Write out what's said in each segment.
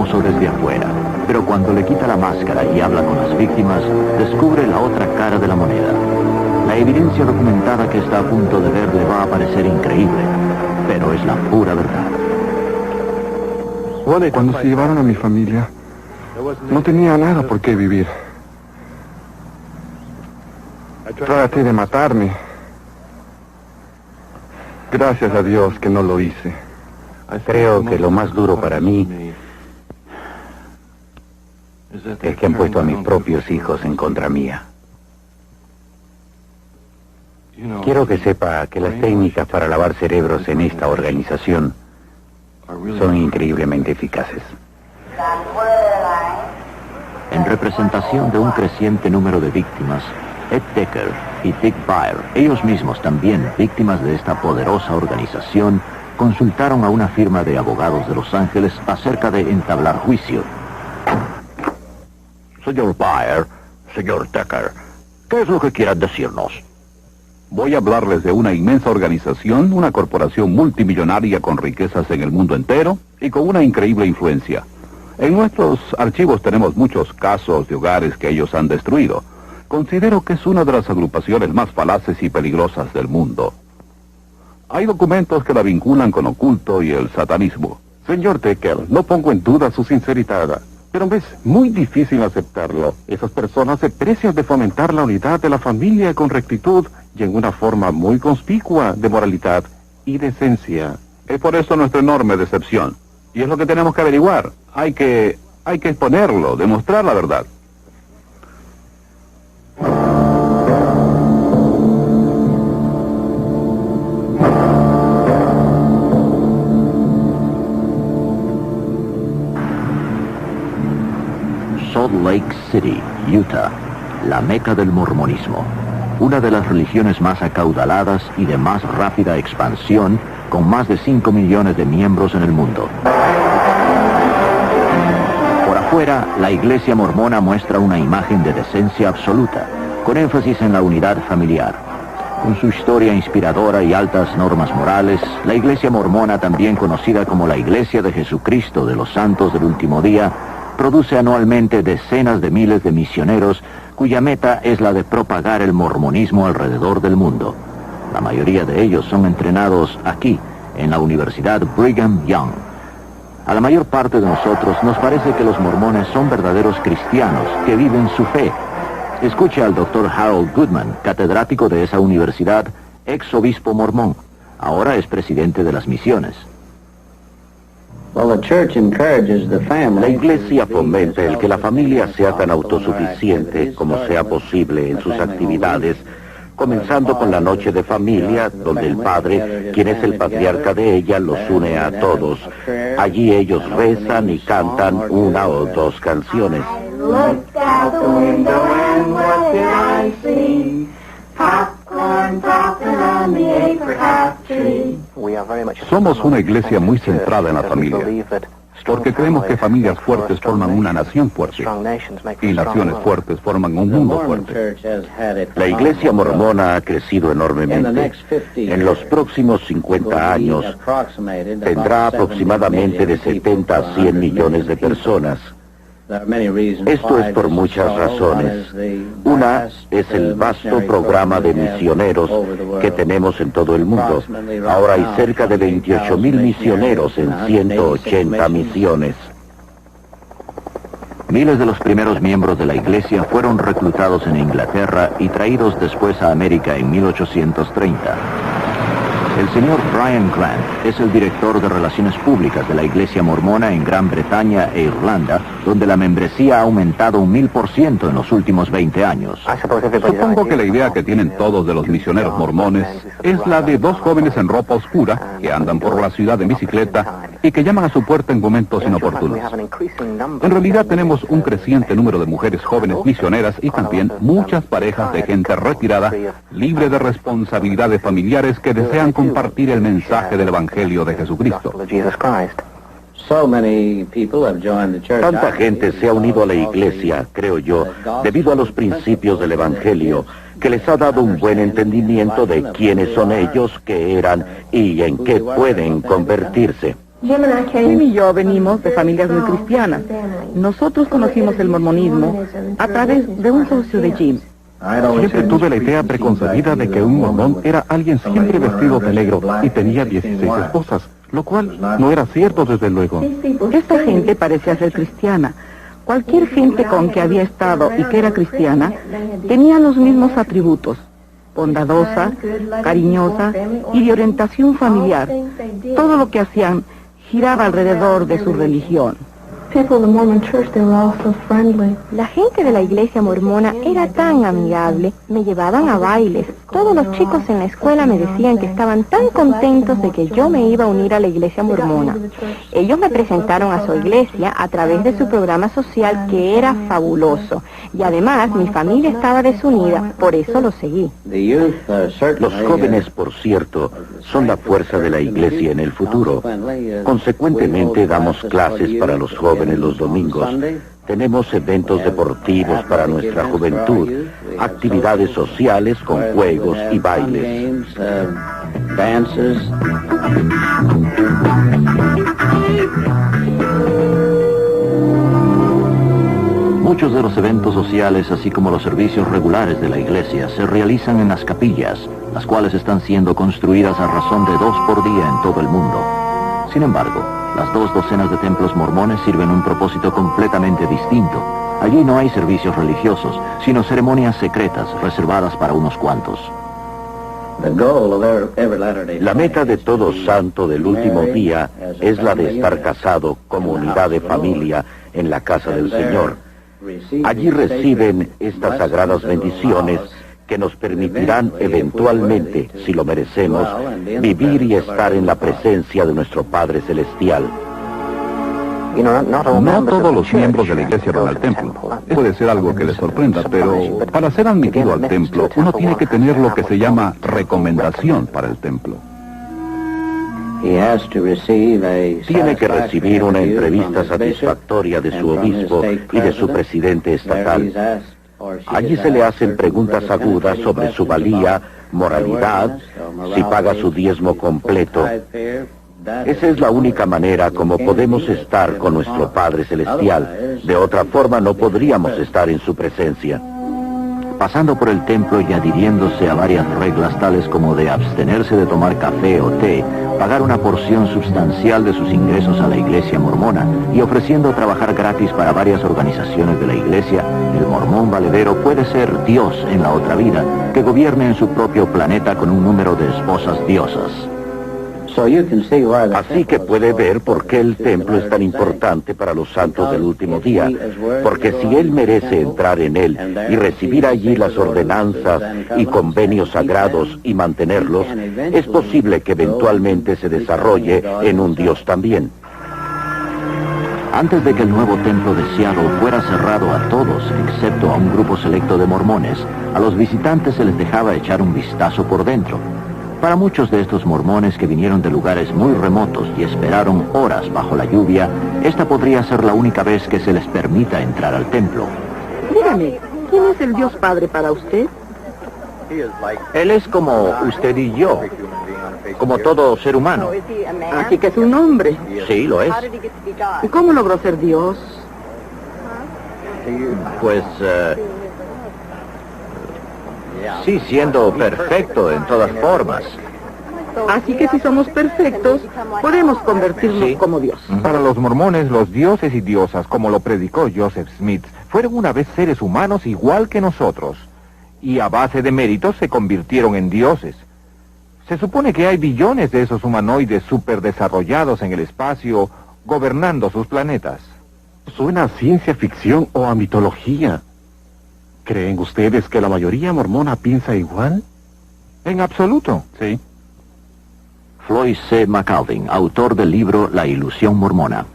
hermoso desde afuera, pero cuando le quita la máscara y habla con las víctimas, descubre la otra cara de la moneda. La evidencia documentada que está a punto de ver le va a parecer increíble, pero es la pura verdad. Cuando se llevaron a mi familia, no tenía nada por qué vivir. Traté de matarme. Gracias a Dios que no lo hice. Creo que lo más duro para mí es que han puesto a mis propios hijos en contra mía. Quiero que sepa que las técnicas para lavar cerebros en esta organización son increíblemente eficaces. En representación de un creciente número de víctimas, Ed Decker y Dick Baer, ellos mismos también víctimas de esta poderosa organización, consultaron a una firma de abogados de Los Ángeles acerca de entablar juicio. Señor Baer, señor Decker, ¿qué es lo que quieran decirnos? Voy a hablarles de una inmensa organización, una corporación multimillonaria con riquezas en el mundo entero y con una increíble influencia. En nuestros archivos tenemos muchos casos de hogares que ellos han destruido. Considero que es una de las agrupaciones más falaces y peligrosas del mundo. Hay documentos que la vinculan con oculto y el satanismo. Señor Decker, no pongo en duda su sinceridad, pero me es muy difícil aceptarlo. Esas personas se precian de fomentar la unidad de la familia con rectitud y en una forma muy conspicua de moralidad y decencia. Es por eso nuestra enorme decepción. Y es lo que tenemos que averiguar. Hay que exponerlo, demostrar la verdad. Salt Lake City, Utah, la meca del mormonismo, una de las religiones más acaudaladas y de más rápida expansión, con más de 5 millones de miembros en el mundo. Por afuera, la iglesia mormona muestra una imagen de decencia absoluta, con énfasis en la unidad familiar. Con su historia inspiradora y altas normas morales, la iglesia mormona, también conocida como la Iglesia de Jesucristo de los Santos del Último Día, produce anualmente decenas de miles de misioneros cuya meta es la de propagar el mormonismo alrededor del mundo. La mayoría de ellos son entrenados aquí, en la Universidad Brigham Young. A la mayor parte de nosotros nos parece que los mormones son verdaderos cristianos que viven su fe. Escuche al Dr. Harold Goodman, catedrático de esa universidad, ex obispo mormón. Ahora es presidente de las misiones. La iglesia fomenta el que la familia sea tan autosuficiente como sea posible en sus actividades, comenzando con la noche de familia, donde el padre, quien es el patriarca de ella, los une a todos. Allí ellos rezan y cantan una o dos canciones. Somos una iglesia muy centrada en la familia, porque creemos que familias fuertes forman una nación fuerte, y naciones fuertes forman un mundo fuerte. La iglesia mormona ha crecido enormemente. En los próximos 50 años tendrá aproximadamente de 70 a 100 millones de personas. Esto es por muchas razones. Una es el vasto programa de misioneros que tenemos en todo el mundo. Ahora hay cerca de 28,000 misioneros en 180 misiones. Miles de los primeros miembros de la iglesia fueron reclutados en Inglaterra y traídos después a América en 1830. El señor Brian Grant es el director de Relaciones Públicas de la Iglesia Mormona en Gran Bretaña e Irlanda, donde la membresía ha aumentado un 1000% en los últimos 20 años. Supongo que la idea que tienen todos de los misioneros mormones es la de dos jóvenes en ropa oscura que andan por la ciudad en bicicleta y que llaman a su puerta en momentos inoportunos. En realidad tenemos un creciente número de mujeres jóvenes misioneras y también muchas parejas de gente retirada, libre de responsabilidades familiares, que desean compartir el mensaje del Evangelio de Jesucristo. Tanta gente se ha unido a la iglesia, creo yo, debido a los principios del Evangelio, que les ha dado un buen entendimiento de quiénes son ellos, qué eran y en qué pueden convertirse. Jim y yo venimos de familias muy cristianas. Nosotros conocimos el mormonismo a través de un socio de Jim. Siempre tuve la idea preconcebida de que un mormón era alguien siempre vestido de negro y tenía 16 esposas, lo cual no era cierto desde luego. Esta gente parecía ser cristiana. Cualquier gente con que había estado y que era cristiana tenía los mismos atributos: bondadosa, cariñosa y de orientación familiar. Todo lo que hacían giraba alrededor de su religión. La gente de la iglesia mormona era tan amigable, me llevaban a bailes. Todos los chicos en la escuela me decían que estaban tan contentos de que yo me iba a unir a la iglesia mormona. Ellos me presentaron a su iglesia a través de su programa social, que era fabuloso. Y además mi familia estaba desunida, por eso lo seguí. Los jóvenes, por cierto, son la fuerza de la iglesia en el futuro. Consecuentemente, damos clases para los jóvenes los domingos. Tenemos eventos deportivos para nuestra juventud, actividades sociales con juegos y bailes. Muchos de los eventos sociales, así como los servicios regulares de la iglesia, se realizan en las capillas, las cuales están siendo construidas a razón de 2 por día en todo el mundo. Sin embargo, las 2 docenas de templos mormones sirven un propósito completamente distinto. Allí no hay servicios religiosos, sino ceremonias secretas reservadas para unos cuantos. La meta de todo santo del último día es la de estar casado como unidad de familia en la casa del Señor. Allí reciben estas sagradas bendiciones que nos permitirán eventualmente, si lo merecemos, vivir y estar en la presencia de nuestro Padre Celestial. No todos los miembros de la iglesia van al templo. Puede ser algo que les sorprenda, pero para ser admitido al templo, uno tiene que tener lo que se llama recomendación para el templo. Tiene que recibir una entrevista satisfactoria de su obispo y de su presidente estatal. Allí se le hacen preguntas agudas sobre su valía, moralidad, si paga su diezmo completo. Esa es la única manera como podemos estar con nuestro Padre Celestial. De otra forma no podríamos estar en su presencia. Pasando por el templo y adhiriéndose a varias reglas tales como de abstenerse de tomar café o té, pagar una porción sustancial de sus ingresos a la iglesia mormona y ofreciendo trabajar gratis para varias organizaciones de la iglesia, el mormón valedero puede ser Dios en la otra vida, que gobierne en su propio planeta con un número de esposas diosas. Así que puede ver por qué el templo es tan importante para los santos del último día, porque si él merece entrar en él y recibir allí las ordenanzas y convenios sagrados y mantenerlos, es posible que eventualmente se desarrolle en un Dios también. Antes de que el nuevo templo de Seattle fuera cerrado a todos, excepto a un grupo selecto de mormones, a los visitantes se les dejaba echar un vistazo por dentro. Para muchos de estos mormones que vinieron de lugares muy remotos y esperaron horas bajo la lluvia, esta podría ser la única vez que se les permita entrar al templo. Dígame, ¿quién es el Dios Padre para usted? Él es como usted y yo, como todo ser humano. Así que es un hombre. Sí, lo es. ¿Y cómo logró ser Dios? Pues, sí, siendo perfecto en todas formas. Así que si somos perfectos, podemos convertirnos como Dios. Para los mormones, los dioses y diosas, como lo predicó Joseph Smith, fueron una vez seres humanos igual que nosotros, y a base de méritos se convirtieron en dioses. Se supone que hay billones de esos humanoides superdesarrollados en el espacio, gobernando sus planetas. Suena a ciencia ficción o a mitología. ¿Creen ustedes que la mayoría mormona piensa igual? En absoluto, sí. Floyd C. McAlvin, autor del libro La ilusión mormona.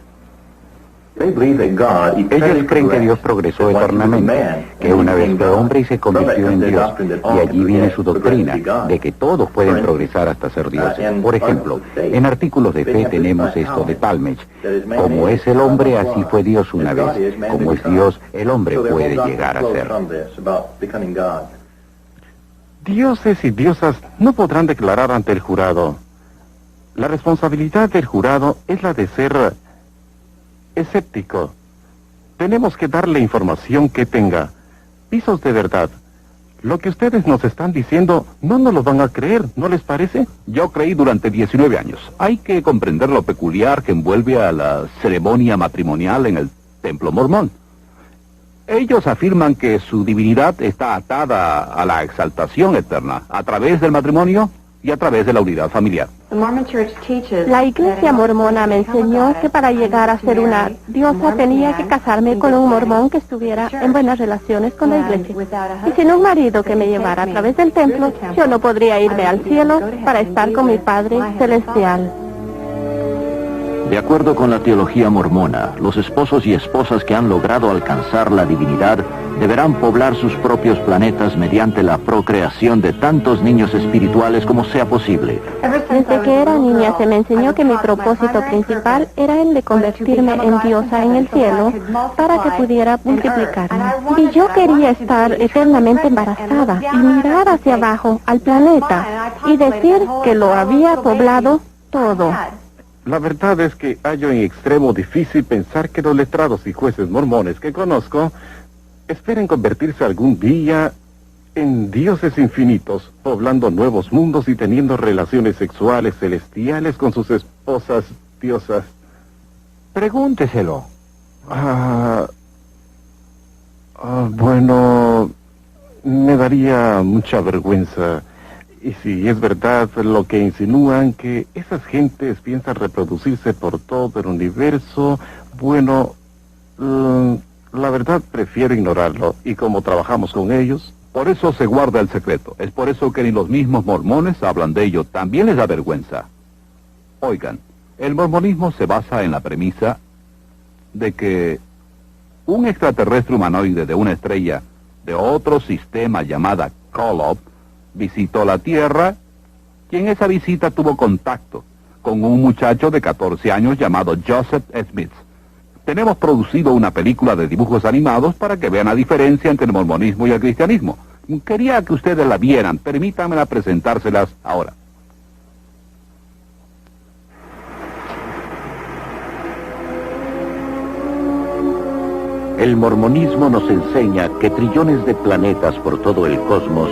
Ellos creen que Dios progresó eternamente, que una vez fue hombre y se convirtió en Dios, y allí viene su doctrina, de que todos pueden progresar hasta ser dioses. Por ejemplo, en artículos de fe tenemos esto de Talmage: como es el hombre, así fue Dios una vez; como es Dios, el hombre puede llegar a ser. Dioses y diosas no podrán declarar ante el jurado: La responsabilidad del jurado es la de ser escéptico. Tenemos que darle información que tenga pisos de verdad. Lo que ustedes nos están diciendo no nos lo van a creer, ¿no les parece? Yo creí durante 19 años. Hay que comprender lo peculiar que envuelve a la ceremonia matrimonial en el templo mormón. Ellos afirman que su divinidad está atada a la exaltación eterna, a través del matrimonio y a través de la unidad familiar. La iglesia mormona me enseñó que para llegar a ser una diosa tenía que casarme con un mormón que estuviera en buenas relaciones con la iglesia. Y sin un marido que me llevara a través del templo, yo no podría irme al cielo para estar con mi Padre Celestial. De acuerdo con la teología mormona, los esposos y esposas que han logrado alcanzar la divinidad deberán poblar sus propios planetas mediante la procreación de tantos niños espirituales como sea posible. Desde que era niña se me enseñó que mi propósito principal era el de convertirme en diosa en el cielo para que pudiera multiplicarme. Y yo quería estar eternamente embarazada y mirar hacia abajo al planeta y decir que lo había poblado todo. La verdad es que hallo en extremo difícil pensar que los letrados y jueces mormones que conozco esperen convertirse algún día en dioses infinitos, poblando nuevos mundos y teniendo relaciones sexuales celestiales con sus esposas diosas. Pregúnteselo. Bueno, me daría mucha vergüenza. Y si es verdad lo que insinúan, que esas gentes piensan reproducirse por todo el universo, bueno, la verdad prefiero ignorarlo. Y como trabajamos con ellos... Por eso se guarda el secreto. Es por eso que ni los mismos mormones hablan de ello. También les da vergüenza. Oigan, el mormonismo se basa en la premisa de que un extraterrestre humanoide de una estrella de otro sistema llamada Kolob visitó la Tierra, y en esa visita tuvo contacto con un muchacho de 14 años llamado Joseph Smith. Tenemos producido una película de dibujos animados para que vean la diferencia entre el mormonismo y el cristianismo. Quería que ustedes la vieran. Permítanme presentárselas ahora. El mormonismo nos enseña que trillones de planetas por todo el cosmos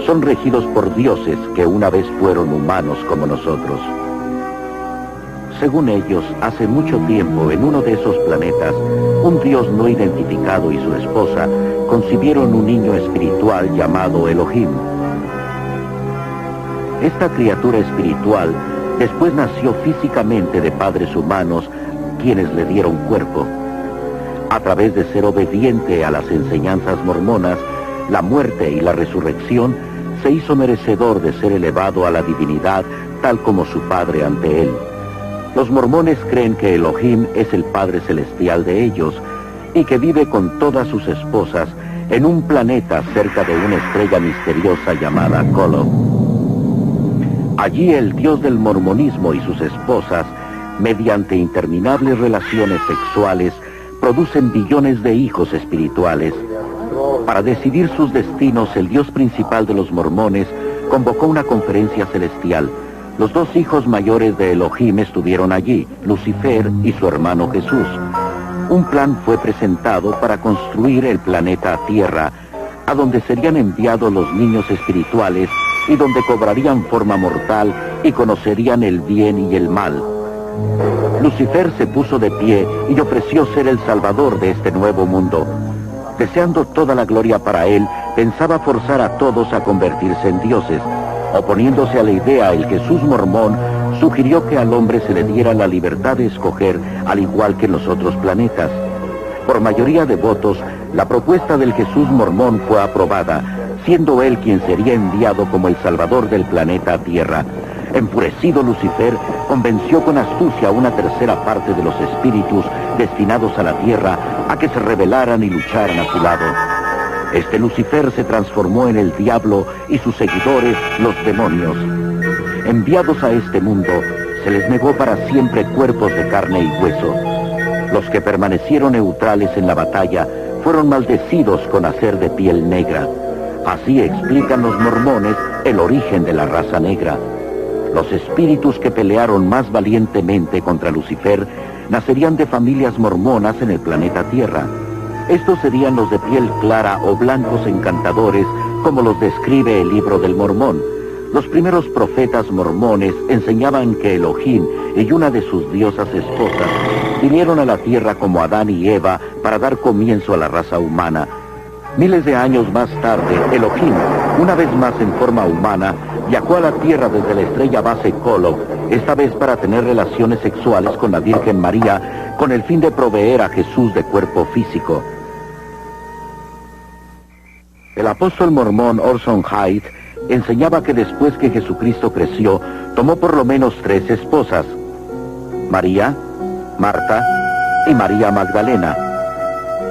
son regidos por dioses que una vez fueron humanos como nosotros. Según ellos, hace mucho tiempo, en uno de esos planetas, un dios no identificado y su esposa concibieron un niño espiritual llamado Elohim. Esta criatura espiritual después nació físicamente de padres humanos, quienes le dieron cuerpo. A través de ser obediente a las enseñanzas mormonas, la muerte y la resurrección, se hizo merecedor de ser elevado a la divinidad, tal como su padre ante él. Los mormones creen que Elohim es el Padre Celestial de ellos y que vive con todas sus esposas en un planeta cerca de una estrella misteriosa llamada Kolob. Allí el Dios del mormonismo y sus esposas, mediante interminables relaciones sexuales, producen billones de hijos espirituales. Para decidir sus destinos, el Dios principal de los mormones convocó una conferencia celestial. Los dos hijos mayores de Elohim estuvieron allí, Lucifer y su hermano Jesús. Un plan fue presentado para construir el planeta Tierra, a donde serían enviados los niños espirituales y donde cobrarían forma mortal y conocerían el bien y el mal. Lucifer se puso de pie y ofreció ser el salvador de este nuevo mundo. Deseando toda la gloria para él, pensaba forzar a todos a convertirse en dioses. Oponiéndose a la idea, el Jesús mormón sugirió que al hombre se le diera la libertad de escoger, al igual que en los otros planetas. Por mayoría de votos, la propuesta del Jesús mormón fue aprobada, siendo él quien sería enviado como el salvador del planeta Tierra. Enfurecido, Lucifer convenció con astucia a una tercera parte de los espíritus destinados a la Tierra a que se rebelaran y lucharan a su lado. Este Lucifer se transformó en el diablo y sus seguidores, los demonios. Enviados a este mundo, se les negó para siempre cuerpos de carne y hueso. Los que permanecieron neutrales en la batalla fueron maldecidos con hacer de piel negra. Así explican los mormones el origen de la raza negra. Los espíritus que pelearon más valientemente contra Lucifer nacerían de familias mormonas en el planeta Tierra. Estos serían los de piel clara o blancos encantadores, como los describe el libro del Mormón. Los primeros profetas mormones enseñaban que Elohim y una de sus diosas esposas vinieron a la tierra como Adán y Eva para dar comienzo a la raza humana. Miles de años más tarde, Elohim, una vez más en forma humana, viajó a la tierra desde la estrella base Kolob, esta vez para tener relaciones sexuales con la Virgen María, con el fin de proveer a Jesús de cuerpo físico. El apóstol mormón Orson Hyde enseñaba que después que Jesucristo creció, tomó por lo menos 3 esposas: María, Marta y María Magdalena.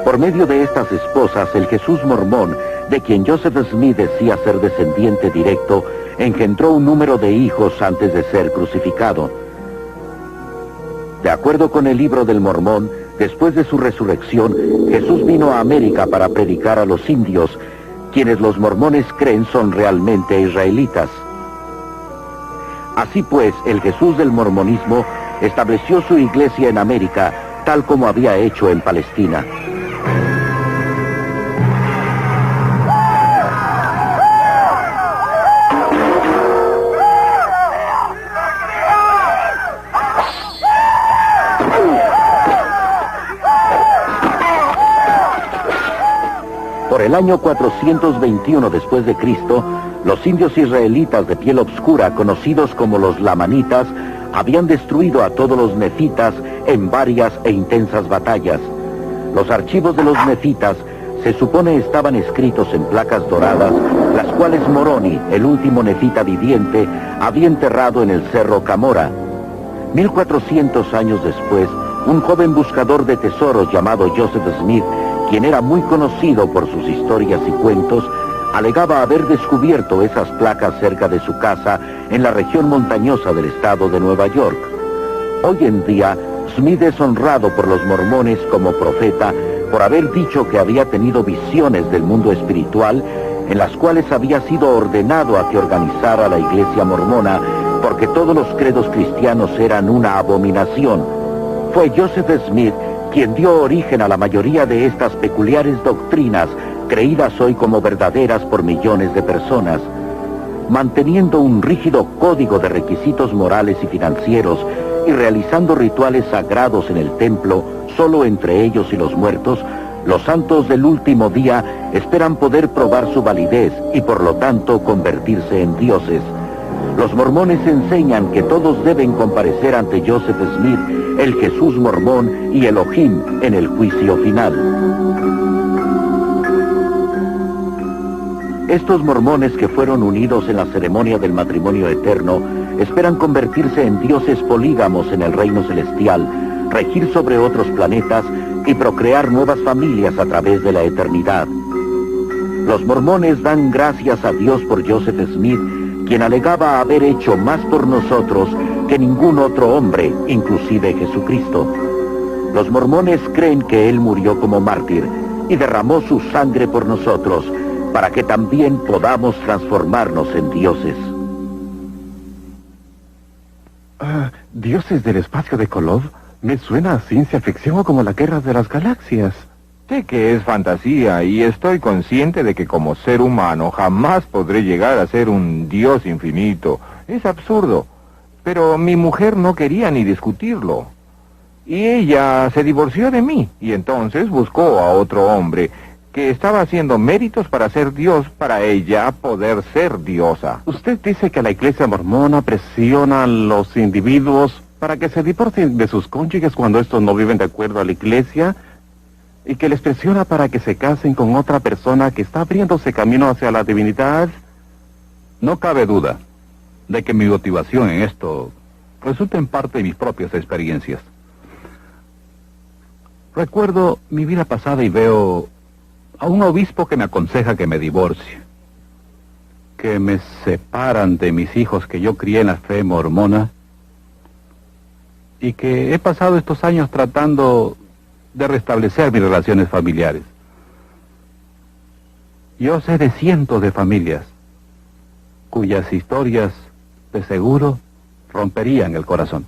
Por medio de estas esposas, el Jesús mormón, de quien Joseph Smith decía ser descendiente directo, engendró un número de hijos antes de ser crucificado. De acuerdo con el libro del Mormón, después de su resurrección, Jesús vino a América para predicar a los indios, quienes los mormones creen son realmente israelitas. Así pues, el Jesús del mormonismo estableció su iglesia en América, tal como había hecho en Palestina. Por el año 421 después de Cristo, los indios israelitas de piel oscura, conocidos como los lamanitas, habían destruido a todos los nefitas en varias e intensas batallas. Los archivos de los nefitas se supone estaban escritos en placas doradas, las cuales Moroni, el último nefita viviente, había enterrado en el cerro Camora. 1400 años después, un joven buscador de tesoros llamado Joseph Smith, quien era muy conocido por sus historias y cuentos, alegaba haber descubierto esas placas cerca de su casa en la región montañosa del estado de Nueva York. Hoy en día, Smith es honrado por los mormones como profeta por haber dicho que había tenido visiones del mundo espiritual en las cuales había sido ordenado a que organizara la iglesia mormona porque todos los credos cristianos eran una abominación. Fue Joseph Smith quien dio origen a la mayoría de estas peculiares doctrinas, creídas hoy como verdaderas por millones de personas. Manteniendo un rígido código de requisitos morales y financieros y realizando rituales sagrados en el templo, solo entre ellos y los muertos, los santos del último día esperan poder probar su validez y por lo tanto convertirse en dioses. Los mormones enseñan que todos deben comparecer ante Joseph Smith, el Jesús mormón y Elohim en el juicio final. Estos mormones que fueron unidos en la ceremonia del matrimonio eterno esperan convertirse en dioses polígamos en el reino celestial, regir sobre otros planetas y procrear nuevas familias a través de la eternidad. Los mormones dan gracias a Dios por Joseph Smith, quien alegaba haber hecho más por nosotros que ningún otro hombre, inclusive Jesucristo. Los mormones creen que él murió como mártir y derramó su sangre por nosotros, para que también podamos transformarnos en dioses. ¿Dioses del espacio de Kolob? Me suena a ciencia ficción o como la guerra de las galaxias. Sé que es fantasía y estoy consciente de que como ser humano jamás podré llegar a ser un dios infinito. Es absurdo. Pero mi mujer no quería ni discutirlo. Y ella se divorció de mí y entonces buscó a otro hombre que estaba haciendo méritos para ser Dios, para ella poder ser diosa. Usted dice que la iglesia mormona presiona a los individuos para que se divorcien de sus cónyuges cuando estos no viven de acuerdo a la iglesia, y que les presiona para que se casen con otra persona que está abriéndose camino hacia la divinidad. No cabe duda de que mi motivación en esto resulta en parte de mis propias experiencias. Recuerdo mi vida pasada y veo a un obispo que me aconseja que me divorcie, que me separan de mis hijos que yo crié en la fe mormona, y que he pasado estos años tratando de restablecer mis relaciones familiares. Yo sé de cientos de familias cuyas historias, de seguro, romperían el corazón.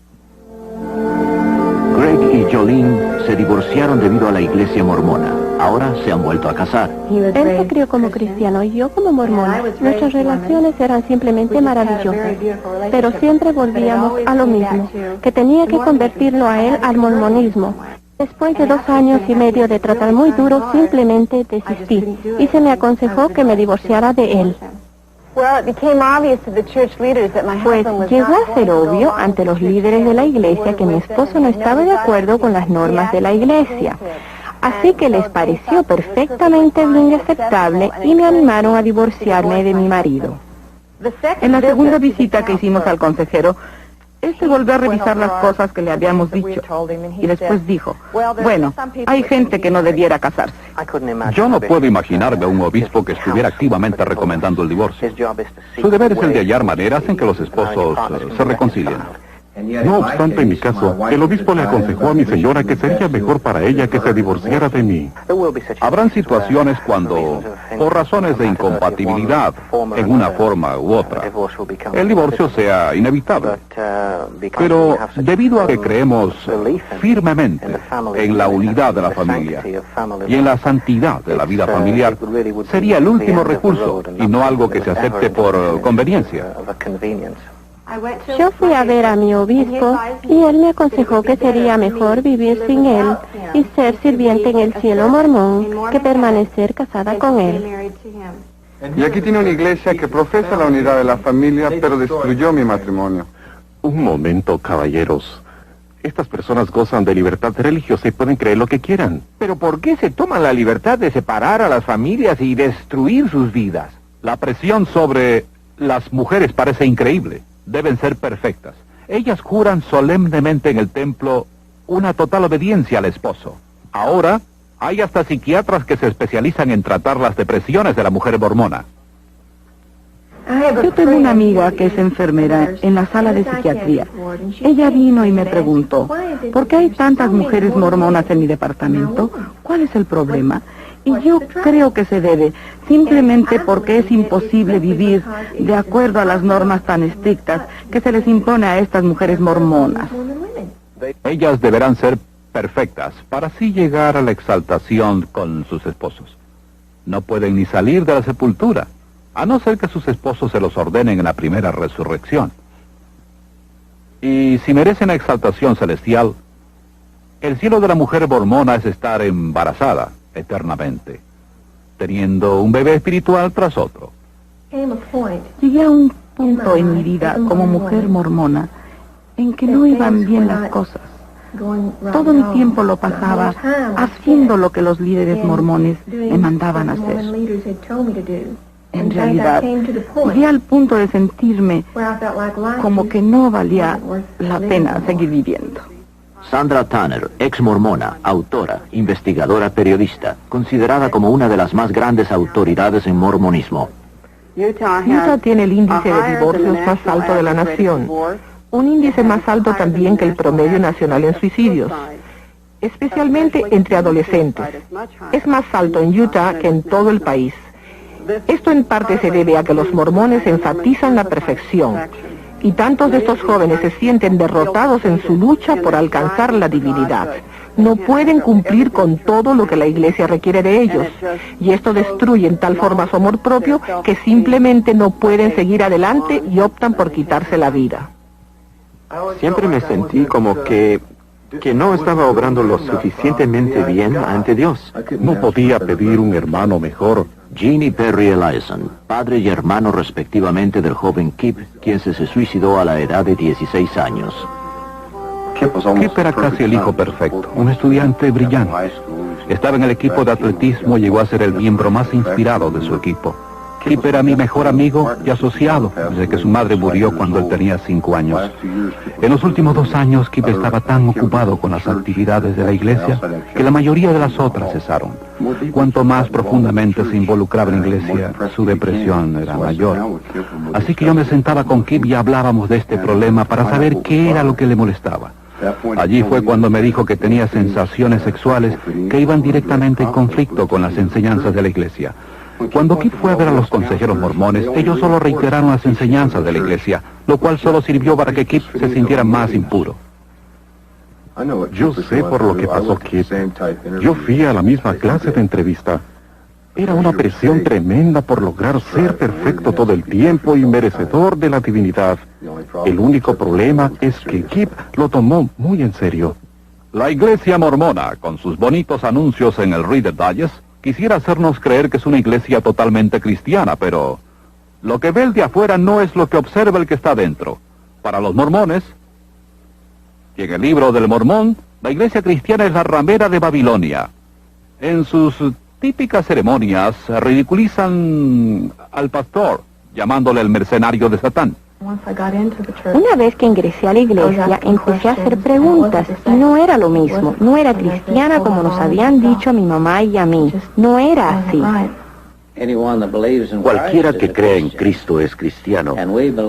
Greg y Jolene se divorciaron debido a la iglesia mormona. Ahora se han vuelto a casar. Él se crió como cristiano y yo como mormona. Nuestras relaciones eran simplemente maravillosas, pero siempre volvíamos a lo mismo, que tenía que convertirlo a él al mormonismo. Después de 2 años y medio de tratar muy duro, simplemente desistí y se me aconsejó que me divorciara de él. Pues llegó a ser obvio ante los líderes de la iglesia que mi esposo no estaba de acuerdo con las normas de la iglesia. Así que les pareció perfectamente bien y aceptable y me animaron a divorciarme de mi marido. En la segunda visita que hicimos al consejero, este volvió a revisar las cosas que le habíamos dicho y después dijo, bueno, hay gente que no debiera casarse. Yo no puedo imaginarme a un obispo que estuviera activamente recomendando el divorcio. Su deber es el de hallar maneras en que los esposos se reconcilien. No obstante, en mi caso, el obispo le aconsejó a mi señora que sería mejor para ella que se divorciara de mí. Habrán situaciones cuando, por razones de incompatibilidad, en una forma u otra, el divorcio sea inevitable. Pero debido a que creemos firmemente en la unidad de la familia y en la santidad de la vida familiar, sería el último recurso y no algo que se acepte por conveniencia. Yo fui a ver a mi obispo y él me aconsejó que sería mejor vivir sin él y ser sirviente en el cielo mormón que permanecer casada con él. Y aquí tiene una iglesia que profesa la unidad de la familia, pero destruyó mi matrimonio. Un momento, caballeros. Estas personas gozan de libertad religiosa y pueden creer lo que quieran. Pero ¿por qué se toman la libertad de separar a las familias y destruir sus vidas? La presión sobre las mujeres parece increíble. Deben ser perfectas. Ellas juran solemnemente en el templo una total obediencia al esposo. Ahora, hay hasta psiquiatras que se especializan en tratar las depresiones de la mujer mormona. Yo tengo una amiga que es enfermera en la sala de psiquiatría. Ella vino y me preguntó, ¿por qué hay tantas mujeres mormonas en mi departamento? ¿Cuál es el problema? Y yo creo que se debe simplemente porque es imposible vivir de acuerdo a las normas tan estrictas que se les impone a estas mujeres mormonas. Ellas deberán ser perfectas para así llegar a la exaltación con sus esposos. No pueden ni salir de la sepultura, a no ser que sus esposos se los ordenen en la primera resurrección. Y si merecen la exaltación celestial, el cielo de la mujer mormona es estar embarazada eternamente, teniendo un bebé espiritual tras otro. Llegué a un punto en mi vida como mujer mormona en que no iban bien las cosas. Todo mi tiempo lo pasaba haciendo lo que los líderes mormones me mandaban hacer. En realidad, llegué al punto de sentirme como que no valía la pena seguir viviendo. Sandra Tanner, ex mormona, autora, investigadora, periodista, considerada como una de las más grandes autoridades en mormonismo. Utah tiene el índice de divorcios más alto de la nación, un índice más alto también que el promedio nacional en suicidios, especialmente entre adolescentes. Es más alto en Utah que en todo el país. Esto en parte se debe a que los mormones enfatizan la perfección, y tantos de estos jóvenes se sienten derrotados en su lucha por alcanzar la divinidad. No pueden cumplir con todo lo que la iglesia requiere de ellos, y esto destruye en tal forma su amor propio que simplemente no pueden seguir adelante y optan por quitarse la vida. Siempre me sentí como que no estaba obrando lo suficientemente bien ante Dios. No podía pedir un hermano mejor. Gene y Perry Eliason, padre y hermano respectivamente del joven Kip, quien se suicidó a la edad de 16 años. Kip era casi el hijo perfecto, un estudiante brillante. Estaba en el equipo de atletismo y llegó a ser el miembro más inspirado de su equipo. Kip era mi mejor amigo y asociado, desde que su madre murió cuando él tenía 5 años. En los últimos 2 años, Kip estaba tan ocupado con las actividades de la iglesia que la mayoría de las otras cesaron. Cuanto más profundamente se involucraba en la iglesia, su depresión era mayor. Así que yo me sentaba con Kip y hablábamos de este problema para saber qué era lo que le molestaba. Allí fue cuando me dijo que tenía sensaciones sexuales que iban directamente en conflicto con las enseñanzas de la iglesia. Cuando Kip fue a ver a los consejeros mormones, ellos solo reiteraron las enseñanzas de la iglesia, lo cual solo sirvió para que Kip se sintiera más impuro. Yo sé por lo que pasó, Kip. Yo fui a la misma clase de entrevista. Era una presión tremenda por lograr ser perfecto todo el tiempo y merecedor de la divinidad. El único problema es que Kip lo tomó muy en serio. La iglesia mormona, con sus bonitos anuncios en el Reader Digest, quisiera hacernos creer que es una iglesia totalmente cristiana, pero lo que ve el de afuera no es lo que observa el que está dentro. Para los mormones, y en el libro del Mormón, la iglesia cristiana es la ramera de Babilonia. En sus típicas ceremonias ridiculizan al pastor, llamándole el mercenario de Satán. Una vez que ingresé a la iglesia, empecé a hacer preguntas y no era lo mismo. No era cristiana como nos habían dicho a mi mamá y a mí. No era así. Cualquiera que crea en Cristo es cristiano,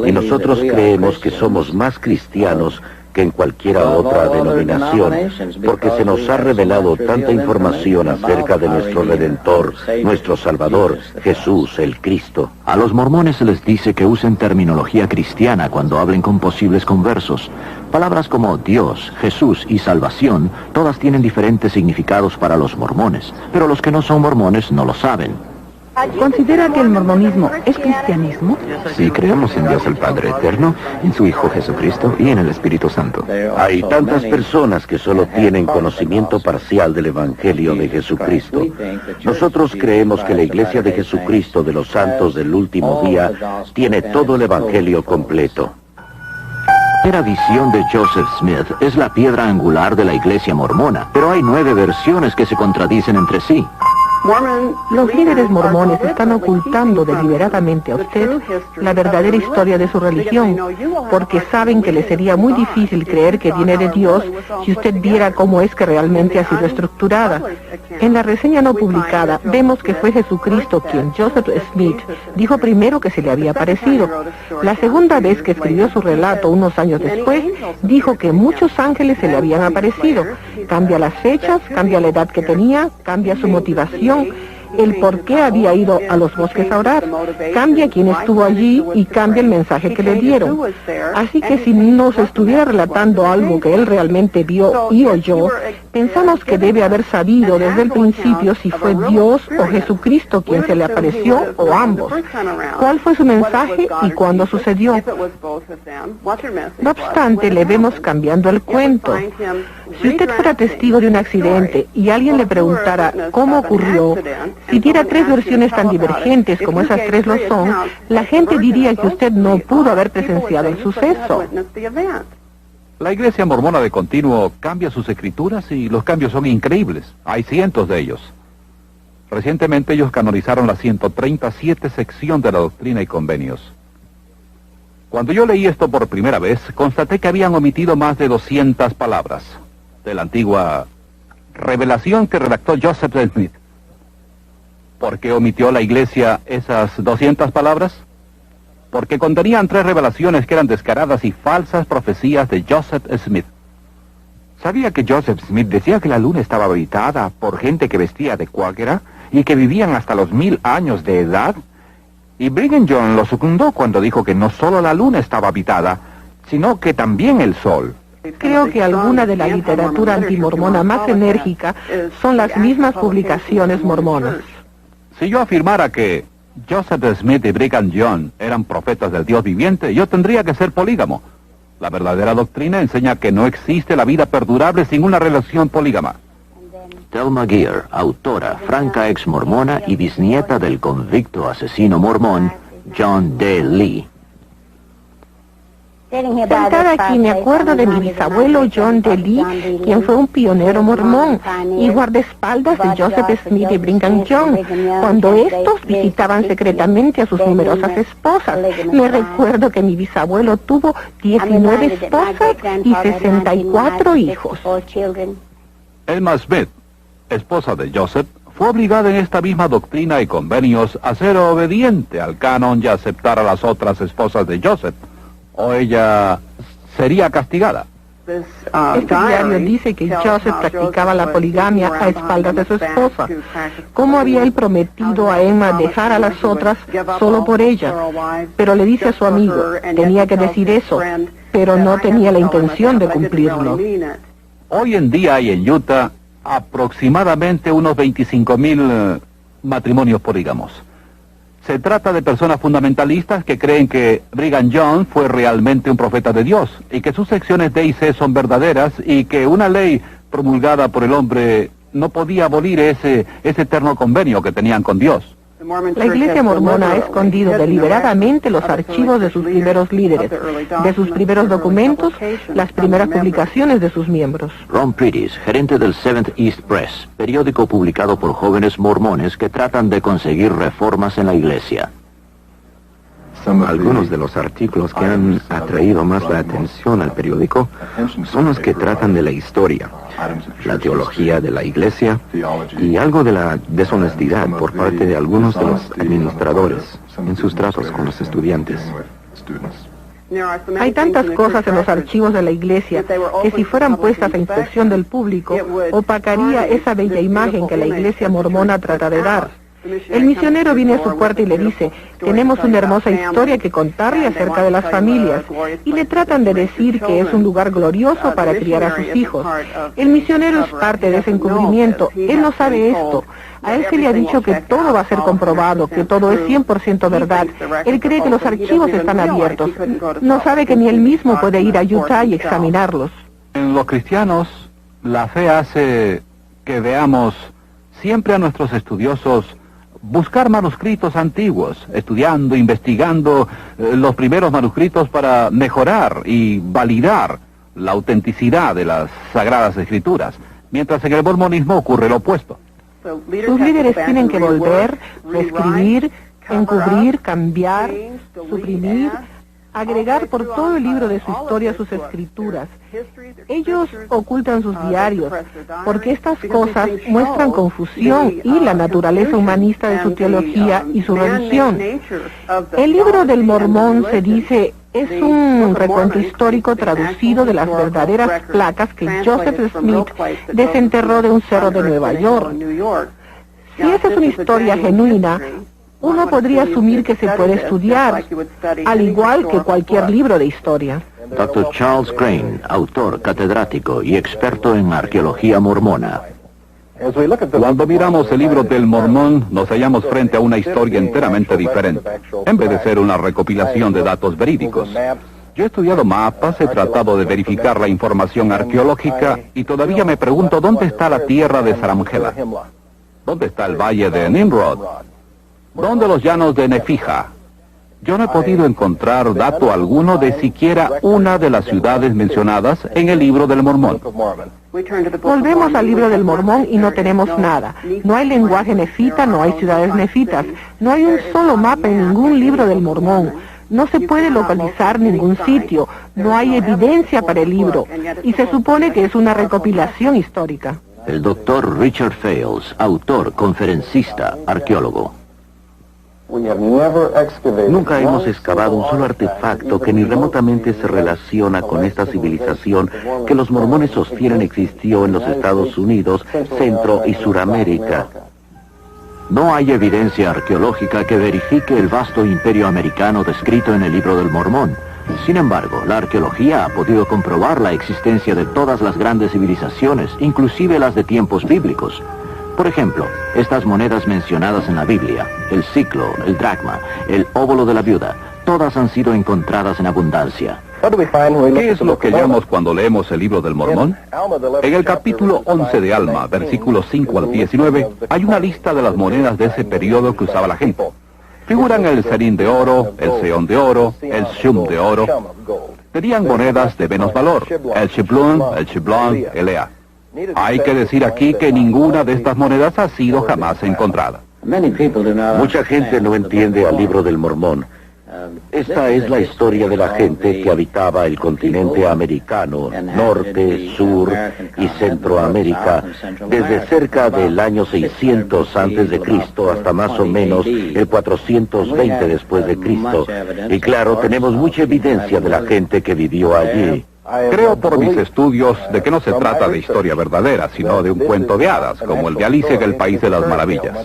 y nosotros creemos que somos más cristianos que en cualquiera otra denominación, porque se nos ha revelado tanta información acerca de nuestro Redentor, nuestro Salvador, Jesús, el Cristo. A los mormones se les dice que usen terminología cristiana cuando hablen con posibles conversos. Palabras como Dios, Jesús y salvación, todas tienen diferentes significados para los mormones, pero los que no son mormones no lo saben. ¿Considera que el mormonismo es cristianismo? Sí, creemos en Dios el Padre Eterno, en su Hijo Jesucristo y en el Espíritu Santo. Hay tantas personas que solo tienen conocimiento parcial del Evangelio de Jesucristo. Nosotros creemos que la Iglesia de Jesucristo de los Santos del Último Día tiene todo el Evangelio completo. La visión de Joseph Smith es la piedra angular de la iglesia mormona, pero hay 9 versiones que se contradicen entre sí. Los líderes mormones están ocultando deliberadamente a usted la verdadera historia de su religión, porque saben que le sería muy difícil creer que viene de Dios si usted viera cómo es que realmente ha sido estructurada. En la reseña no publicada vemos que fue Jesucristo quien Joseph Smith dijo primero que se le había aparecido. La segunda vez que escribió su relato unos años después, dijo que muchos ángeles se le habían aparecido. Cambia las fechas, cambia la edad que tenía, cambia su motivación, el por qué había ido a los bosques a orar, cambia quién estuvo allí y cambia el mensaje que le dieron. Así que si nos estuviera relatando algo que él realmente vio y oyó, pensamos que debe haber sabido desde el principio si fue Dios o Jesucristo quien se le apareció o ambos. ¿Cuál fue su mensaje y cuándo sucedió? No obstante, le vemos cambiando el cuento. Si usted fuera testigo de un accidente y alguien le preguntara cómo ocurrió, si diera 3 versiones tan divergentes como esas 3 lo son, la gente diría que usted no pudo haber presenciado el suceso. La iglesia mormona de continuo cambia sus escrituras y los cambios son increíbles. Hay cientos de ellos. Recientemente ellos canonizaron la 137 sección de la Doctrina y Convenios. Cuando yo leí esto por primera vez, constaté que habían omitido más de 200 palabras de la antigua revelación que redactó Joseph Smith. ¿Por qué omitió la iglesia esas 200 palabras? Porque contenían 3 revelaciones que eran descaradas y falsas profecías de Joseph Smith. ¿Sabía que Joseph Smith decía que la luna estaba habitada por gente que vestía de cuáquera y que vivían hasta los 1000 años de edad? Y Brigham Young lo secundó cuando dijo que no solo la luna estaba habitada, sino que también el sol. Creo que alguna de la literatura antimormona más enérgica son las mismas publicaciones mormonas. Si yo afirmara que Joseph Smith y Brigham Young eran profetas del Dios viviente, yo tendría que ser polígamo. La verdadera doctrina enseña que no existe la vida perdurable sin una relación polígama. Thelma Gear, autora, franca ex mormona y bisnieta del convicto asesino mormón John D. Lee. Sentada aquí me acuerdo de mi bisabuelo John D. Lee, quien fue un pionero mormón y guardaespaldas de Joseph Smith y Brigham Young, cuando estos visitaban secretamente a sus numerosas esposas. Me recuerdo que mi bisabuelo tuvo 19 esposas y 64 hijos. Emma Smith, esposa de Joseph, fue obligada en esta misma doctrina y convenios a ser obediente al canon y a aceptar a las otras esposas de Joseph, o ella sería castigada. Este diario dice que Joseph practicaba la poligamia a espaldas de su esposa. ¿Cómo había él prometido a Emma dejar a las otras solo por ella? Pero le dice a su amigo, tenía que decir eso, pero no tenía la intención de cumplirlo. Hoy en día hay en Utah aproximadamente unos 25,000 matrimonios polígamos. Se trata de personas fundamentalistas que creen que Brigham Young fue realmente un profeta de Dios y que sus secciones D y C son verdaderas y que una ley promulgada por el hombre no podía abolir ese eterno convenio que tenían con Dios. La Iglesia Mormona ha escondido deliberadamente los archivos de sus primeros líderes, de sus primeros documentos, las primeras publicaciones de sus miembros. Ron Prettis, gerente del Seventh East Press, periódico publicado por jóvenes mormones que tratan de conseguir reformas en la iglesia. Algunos de los artículos que han atraído más la atención al periódico son los que tratan de la historia, la teología de la iglesia y algo de la deshonestidad por parte de algunos de los administradores en sus tratos con los estudiantes. Hay tantas cosas en los archivos de la iglesia que si fueran puestas a inspección del público, opacaría esa bella imagen que la iglesia mormona trata de dar. El misionero viene a su puerta y le dice, tenemos una hermosa historia que contarle acerca de las familias, y le tratan de decir que es un lugar glorioso para criar a sus hijos. El misionero es parte de ese encubrimiento, él no sabe esto. A él se le ha dicho que todo va a ser comprobado, que todo es 100% verdad. Él cree que los archivos están abiertos. No sabe que ni él mismo puede ir a Utah y examinarlos. En los cristianos, la fe hace que veamos siempre a nuestros estudiosos buscar manuscritos antiguos, estudiando, investigando los primeros manuscritos para mejorar y validar la autenticidad de las Sagradas Escrituras, mientras en el mormonismo ocurre lo opuesto. Sus líderes tienen que volver, reescribir, encubrir, cambiar, suprimir, agregar por todo el libro de su historia sus escrituras. Ellos ocultan sus diarios, porque estas cosas muestran confusión y la naturaleza humanista de su teología y su religión. El libro del Mormón, se dice, es un recuento histórico traducido de las verdaderas placas que Joseph Smith desenterró de un cerro de Nueva York. Si esa es una historia genuina, uno podría asumir que se puede estudiar, al igual que cualquier libro de historia. Dr. Charles Crane, autor, catedrático y experto en arqueología mormona. Cuando miramos el libro del Mormón, nos hallamos frente a una historia enteramente diferente, en vez de ser una recopilación de datos verídicos. Yo he estudiado mapas, he tratado de verificar la información arqueológica y todavía me pregunto dónde está la tierra de Saramgela, dónde está el valle de Nimrod, dónde los llanos de Nefija. Yo no he podido encontrar dato alguno de siquiera una de las ciudades mencionadas en el libro del Mormón. Volvemos al libro del Mormón y no tenemos nada. No hay lenguaje nefita, no hay ciudades nefitas. No hay un solo mapa en ningún libro del Mormón. No se puede localizar ningún sitio. No hay evidencia para el libro. Y se supone que es una recopilación histórica. El doctor Richard Fales, autor, conferencista, arqueólogo. Nunca hemos excavado un solo artefacto que ni remotamente se relaciona con esta civilización que los mormones sostienen existió en los Estados Unidos, Centro y Suramérica. No hay evidencia arqueológica que verifique el vasto imperio americano descrito en el libro del Mormón. Sin embargo, la arqueología ha podido comprobar la existencia de todas las grandes civilizaciones, inclusive las de tiempos bíblicos. Por ejemplo, estas monedas mencionadas en la Biblia, el siclo, el dracma, el óvulo de la viuda, todas han sido encontradas en abundancia. ¿Qué es lo que hallamos cuando leemos el libro del Mormón? En el capítulo 11 de Alma, versículos 5 al 19, hay una lista de las monedas de ese periodo que usaba la gente. Figuran el serín de oro, el seón de oro, el shum de oro. Tenían monedas de menos valor, el shiplon, el ea. Hay que decir aquí que ninguna de estas monedas ha sido jamás encontrada. Mucha gente no entiende al libro del Mormón. Esta es la historia de la gente que habitaba el continente americano, Norte, Sur y Centroamérica, desde cerca del año 600 antes de Cristo hasta más o menos el 420 después de Cristo. Y claro, tenemos mucha evidencia de la gente que vivió allí. Creo por mis estudios de que no se trata de historia verdadera, sino de un cuento de hadas, como el de Alicia en el País de las Maravillas.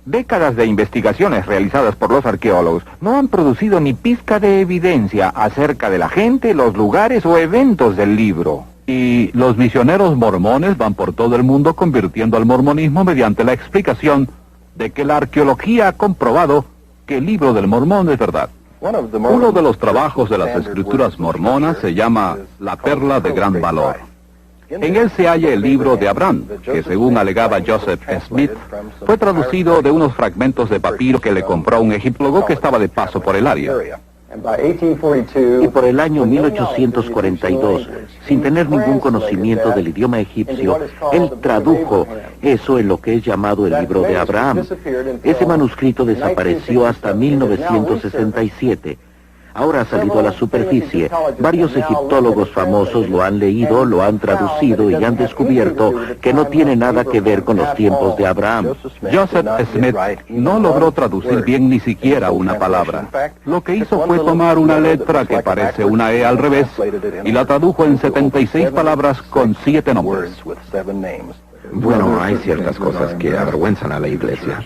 Décadas de investigaciones realizadas por los arqueólogos no han producido ni pizca de evidencia acerca de la gente, los lugares o eventos del libro. Y los misioneros mormones van por todo el mundo convirtiendo al mormonismo mediante la explicación de que la arqueología ha comprobado que el libro del Mormón es verdad. Uno de los trabajos de las escrituras mormonas se llama La Perla de Gran Valor. En él se halla el libro de Abraham, que según alegaba Joseph Smith, fue traducido de unos fragmentos de papiro que le compró un egiptólogo que estaba de paso por el área. Y por el año 1842, sin tener ningún conocimiento del idioma egipcio, él tradujo eso en lo que es llamado el libro de Abraham. Ese manuscrito desapareció hasta 1967. Ahora ha salido a la superficie. Varios egiptólogos famosos lo han leído, lo han traducido y han descubierto que no tiene nada que ver con los tiempos de Abraham. Joseph Smith no logró traducir bien ni siquiera una palabra. Lo que hizo fue tomar una letra que parece una E al revés y la tradujo en 76 palabras con 7 nombres. Bueno, hay ciertas cosas que avergüenzan a la iglesia.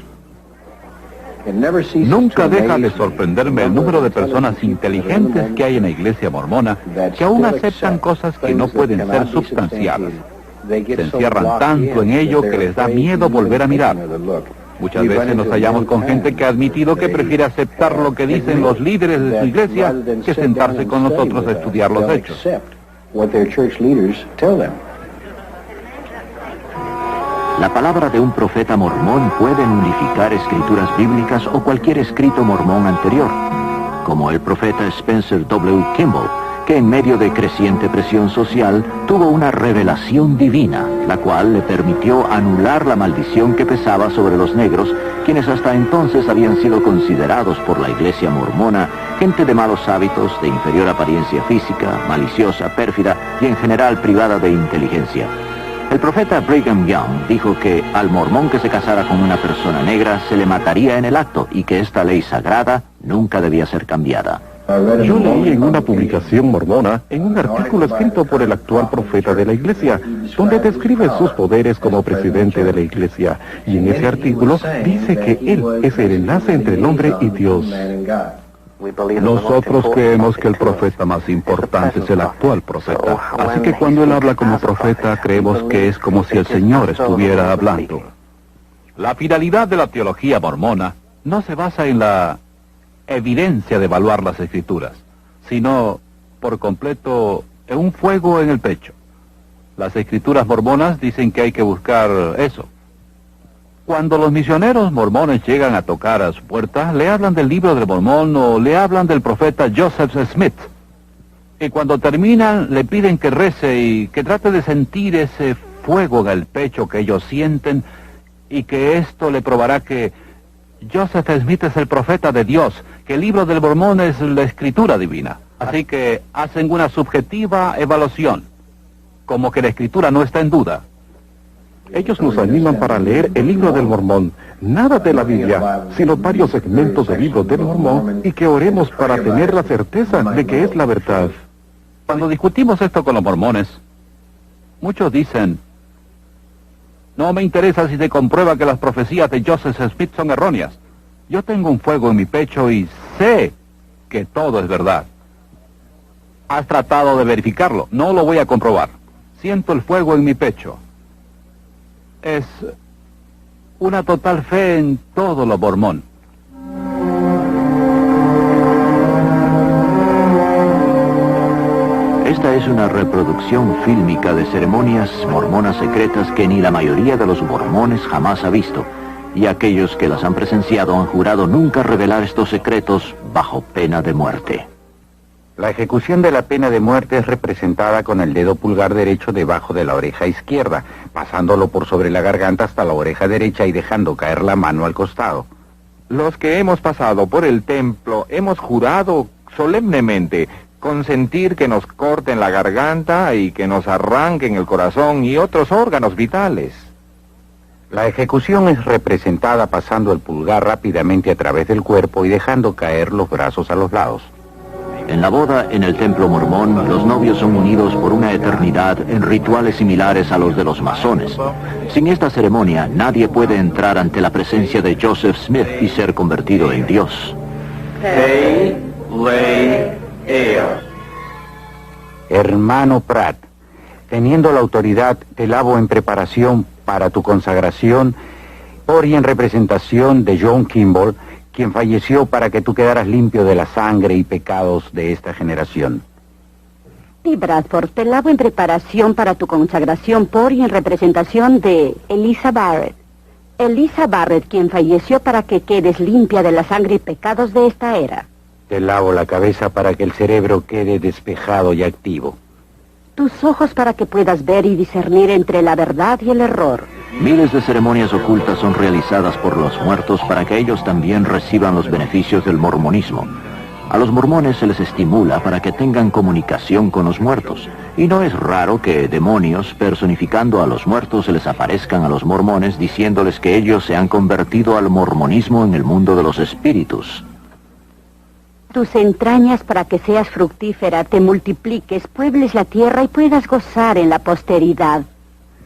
Nunca deja de sorprenderme el número de personas inteligentes que hay en la iglesia mormona que aún aceptan cosas que no pueden ser sustanciadas. Se encierran tanto en ello que les da miedo volver a mirar. Muchas veces nos hallamos con gente que ha admitido que prefiere aceptar lo que dicen los líderes de su iglesia que sentarse con nosotros a estudiar los hechos. La palabra de un profeta mormón puede nulificar escrituras bíblicas o cualquier escrito mormón anterior, como el profeta Spencer W. Kimball, que en medio de creciente presión social tuvo una revelación divina, la cual le permitió anular la maldición que pesaba sobre los negros, quienes hasta entonces habían sido considerados por la iglesia mormona gente de malos hábitos, de inferior apariencia física, maliciosa, pérfida y en general privada de inteligencia. El profeta Brigham Young dijo que al mormón que se casara con una persona negra se le mataría en el acto y que esta ley sagrada nunca debía ser cambiada. Yo leí en una publicación mormona, en un artículo escrito por el actual profeta de la iglesia, donde describe sus poderes como presidente de la iglesia, y en ese artículo dice que él es el enlace entre el hombre y Dios. Nosotros creemos que el profeta más importante es el actual profeta, así que cuando él habla como profeta creemos que es como si el Señor estuviera hablando. La finalidad de la teología mormona no se basa en la evidencia de evaluar las escrituras, sino por completo en un fuego en el pecho. Las escrituras mormonas dicen que hay que buscar eso. Cuando los misioneros mormones llegan a tocar a su puerta, le hablan del libro del Mormón o le hablan del profeta Joseph Smith. Y cuando terminan, le piden que rece y que trate de sentir ese fuego en el pecho que ellos sienten y que esto le probará que Joseph Smith es el profeta de Dios, que el libro del Mormón es la escritura divina. Así que hacen una subjetiva evaluación, como que la escritura no está en duda. Ellos nos animan para leer el libro del Mormón, nada de la Biblia, sino varios segmentos del libro del Mormón, y que oremos para tener la certeza de que es la verdad. Cuando discutimos esto con los mormones, muchos dicen, no me interesa si se comprueba que las profecías de Joseph Smith son erróneas. Yo tengo un fuego en mi pecho y sé que todo es verdad. ¿Has tratado de verificarlo? No lo voy a comprobar. Siento el fuego en mi pecho. Es una total fe en todo lo mormón. Esta es una reproducción fílmica de ceremonias mormonas secretas que ni la mayoría de los mormones jamás ha visto, y aquellos que las han presenciado han jurado nunca revelar estos secretos bajo pena de muerte. La ejecución de la pena de muerte es representada con el dedo pulgar derecho debajo de la oreja izquierda, pasándolo por sobre la garganta hasta la oreja derecha y dejando caer la mano al costado. Los que hemos pasado por el templo hemos jurado solemnemente consentir que nos corten la garganta y que nos arranquen el corazón y otros órganos vitales. La ejecución es representada pasando el pulgar rápidamente a través del cuerpo y dejando caer los brazos a los lados. En la boda en el templo mormón, los novios son unidos por una eternidad en rituales similares a los de los masones. Sin esta ceremonia, nadie puede entrar ante la presencia de Joseph Smith y ser convertido en Dios. Hermano Pratt, teniendo la autoridad, te lavo en preparación para tu consagración por y en representación de John Kimball, quien falleció para que tú quedaras limpio de la sangre y pecados de esta generación. Y Bradford, te lavo en preparación para tu consagración por y en representación de Eliza Barrett. Eliza Barrett, quien falleció para que quedes limpia de la sangre y pecados de esta era. Te lavo la cabeza para que el cerebro quede despejado y activo. Tus ojos para que puedas ver y discernir entre la verdad y el error. Miles de ceremonias ocultas son realizadas por los muertos para que ellos también reciban los beneficios del mormonismo. A los mormones se les estimula para que tengan comunicación con los muertos, y no es raro que demonios personificando a los muertos se les aparezcan a los mormones diciéndoles que ellos se han convertido al mormonismo en el mundo de los espíritus. Tus entrañas para que seas fructífera, te multipliques, puebles la tierra y puedas gozar en la posteridad.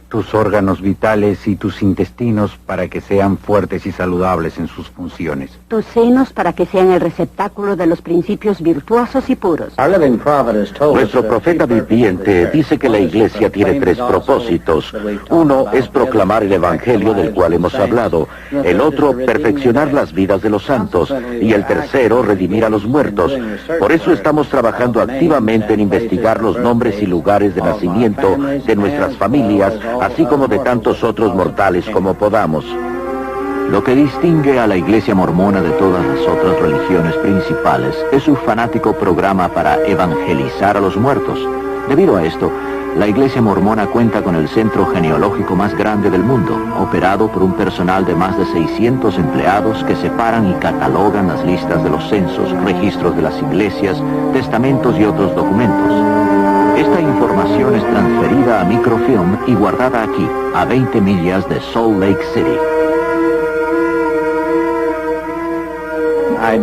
Tus órganos vitales y tus intestinos para que sean fuertes y saludables en sus funciones. Tus senos para que sean el receptáculo de los principios virtuosos y puros. Nuestro profeta viviente dice que la iglesia tiene 3 propósitos. Uno es proclamar el evangelio del cual hemos hablado. El otro, perfeccionar las vidas de los santos. Y el tercero, redimir a los muertos. Por eso estamos trabajando activamente en investigar los nombres y lugares de nacimiento de nuestras familias, así como de tantos otros mortales como podamos. Lo que distingue a la Iglesia mormona de todas las otras religiones principales es su fanático programa para evangelizar a los muertos. Debido a esto, la Iglesia mormona cuenta con el centro genealógico más grande del mundo, operado por un personal de más de 600 empleados que separan y catalogan las listas de los censos, registros de las iglesias, testamentos y otros documentos. Esta información es transferida a microfilm y guardada aquí, a 20 millas de Salt Lake City.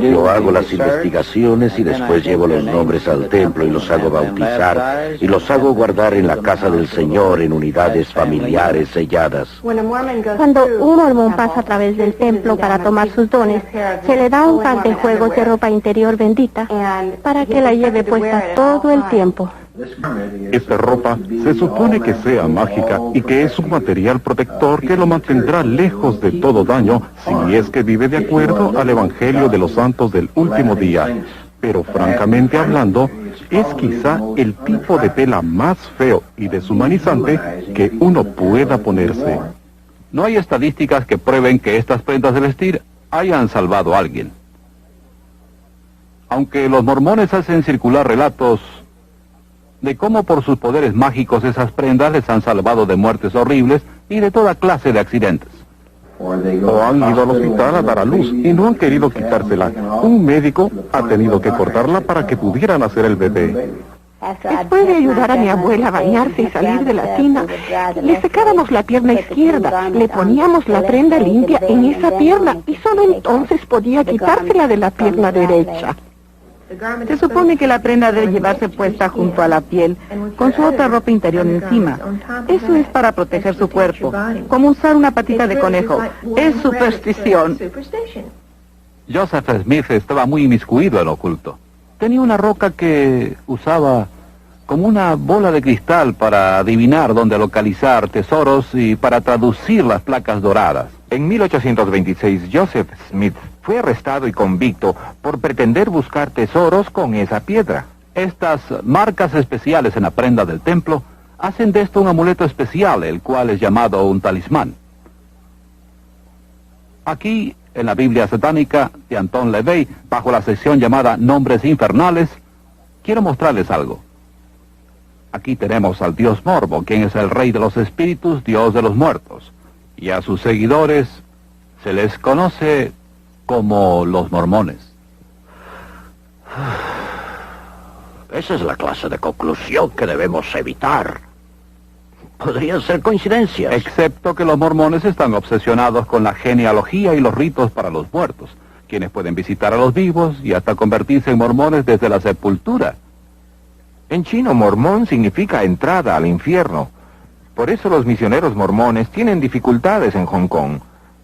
Yo hago las investigaciones y después llevo los nombres al templo y los hago bautizar y los hago guardar en la casa del Señor en unidades familiares selladas. Cuando un mormón pasa a través del templo para tomar sus dones, se le da un par de juegos de ropa interior bendita para que la lleve puesta todo el tiempo. Esta ropa se supone que sea mágica y que es un material protector que lo mantendrá lejos de todo daño si es que vive de acuerdo al Evangelio de los Santos del último día. Pero francamente hablando, es quizá el tipo de tela más feo y deshumanizante que uno pueda ponerse. No hay estadísticas que prueben que estas prendas de vestir hayan salvado a alguien. Aunque los mormones hacen circular relatos de cómo por sus poderes mágicos esas prendas les han salvado de muertes horribles y de toda clase de accidentes. O han ido al hospital a dar a luz y no han querido quitársela. Un médico ha tenido que cortarla para que pudieran hacer el bebé. Después de ayudar a mi abuela a bañarse y salir de la tina, le secábamos la pierna izquierda, le poníamos la prenda limpia en esa pierna y solo entonces podía quitársela de la pierna derecha. Se supone que la prenda debe llevarse puesta junto a la piel, con su otra ropa interior encima. Eso es para proteger su cuerpo, como usar una patita de conejo. Es superstición. Joseph Smith estaba muy inmiscuido en lo oculto. Tenía una roca que usaba como una bola de cristal para adivinar dónde localizar tesoros y para traducir las placas doradas. En 1826, Joseph Smith fue arrestado y convicto por pretender buscar tesoros con esa piedra. Estas marcas especiales en la prenda del templo hacen de esto un amuleto especial, el cual es llamado un talismán. Aquí, en la Biblia satánica de Anton LaVey, bajo la sección llamada Nombres Infernales, quiero mostrarles algo. Aquí tenemos al dios Morbo, quien es el rey de los espíritus, dios de los muertos. Y a sus seguidores se les conoce como los mormones. Esa es la clase de conclusión que debemos evitar. Podrían ser coincidencias. Excepto que los mormones están obsesionados con la genealogía y los ritos para los muertos. quienes pueden visitar a los vivos y hasta convertirse en mormones desde la sepultura. En chino, mormón significa entrada al infierno. Por eso los misioneros mormones tienen dificultades en Hong Kong.